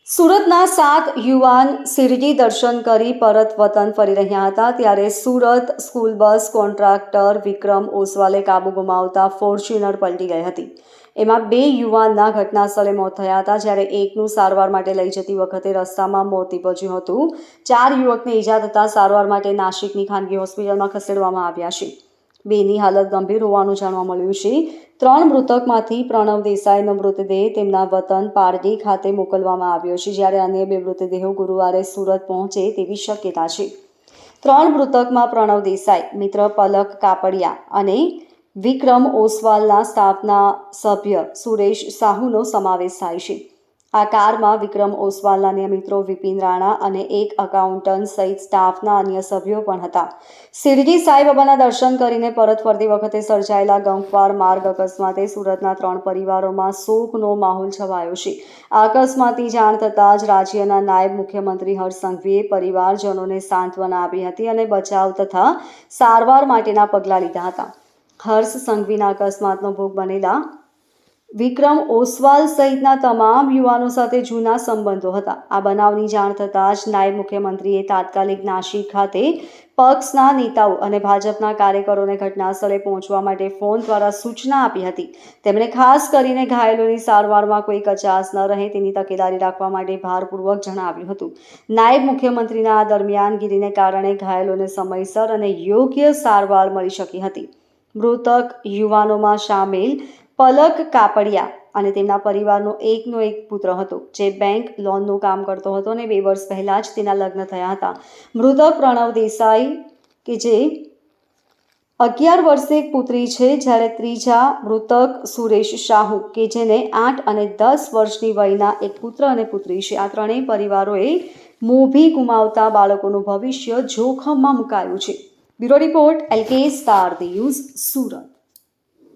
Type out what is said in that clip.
સુરતના 7 યુવાન શિરડી દર્શન કરી પરત વતન ફરી રહ્યા હતા ત્યારે સુરત સ્કૂલ બસ કોન્ટ્રાક્ટર વિક્રમ ઓસવાલે કાબુ ગુમાવતા ફોર્ચ્યુનર પલટી ગઈ હતી। એમાં 2 યુવાનના ઘટના સ્થળે મોત થયા હતા જ્યારે એકનું સારવાર માટે લઈ જતી વખતે રસ્તામાં મોત નીપજ્યું હતું। 4 યુવકને ઈજા થતાં સારવાર માટે નાશિકની ખાનગી હોસ્પિટલમાં ખસેડવામાં આવ્યા છે। 2ની હાલત ગંભીર હોવાનું જાણવા મળ્યું છે। 3 મૃતકમાંથી પ્રણવ દેસાઈનો મૃતદેહ તેમના વતન પારડી ખાતે મોકલવામાં આવ્યો છે જ્યારે અન્ય 2 મૃતદેહો ગુરુવારે સુરત પહોંચે તેવી શક્યતા છે। 3 મૃતકમાં પ્રણવ દેસાઈ, મિત્ર પલક કાપડિયા અને વિક્રમ ઓસવાલના સ્ટાફના સભ્ય સુરેશ સાહુનો સમાવેશ થાય છે। આ કારમાં વિક્રમ ઓસવાલના અન્ય મિત્રો વિપિન રાણા અને એક એકાઉન્ટન્ટ સહિત સ્ટાફના અન્ય સભ્યો પણ હતા। શિરડી સાંઈબાબાના દર્શન કરીને પરત ફરતી વખતે સર્જાયેલા ગમખ્વાર માર્ગ અકસ્માતે સુરતના 3 પરિવારોમાં શોકનો માહોલ છવાયો છે। આ અકસ્માતની જાણ થતાં જ રાજ્યના નાયબ મુખ્યમંત્રી હર્ષ સંઘવીએ પરિવારજનોને સાંત્વના આપી હતી અને બચાવ તથા સારવાર માટેના પગલાં લીધા હતા। હર્ષ સંઘવીના અકસ્માતનો ભોગ બનેલા વિક્રમ ઓસવાલ સહિતના તમામ યુવાનો સાથે જૂના સંબંધો હતા। આ બનાવની જાણ થતાં જ નાયબ મુખ્યમંત્રીએ તાત્કાલિક નાશિક ખાતે પક્ષના નેતાઓ અને ભાજપના કાર્યકરોને ઘટના સ્થળે પહોંચવા માટે ફોન દ્વારા સૂચના આપી હતી। તેમણે ખાસ કરીને ઘાયલોની સારવારમાં કોઈ કચાશ ન રહે તેની તકેદારી રાખવા માટે ભારપૂર્વક જણાવ્યું હતું। નાયબ મુખ્યમંત્રીના આ દરમિયાનગીરીને કારણે ઘાયલોને સમયસર અને યોગ્ય સારવાર મળી શકી હતી। મૃતક યુવાનોમાં સામેલ પલક કાપડિયા અને તેમના પરિવારનો એકનો એક પુત્ર હતો જે બેંક લોનનું કામ કરતો હતો અને 2 વર્ષ પહેલા જ તેના લગ્ન થયા હતા। મૃતક પ્રણવ દેસાઈ કે જે 11 વર્ષની એક પુત્રી છે જ્યારે ત્રીજા મૃતક સુરેશ સાહુ કે જેને 8 અને 10 વર્ષની વયના એક પુત્ર અને પુત્રી છે। આ ત્રણેય પરિવારોએ મોભી ગુમાવતા બાળકોનું ભવિષ્ય જોખમમાં મુકાયું છે। Bureau report LK star news Surat.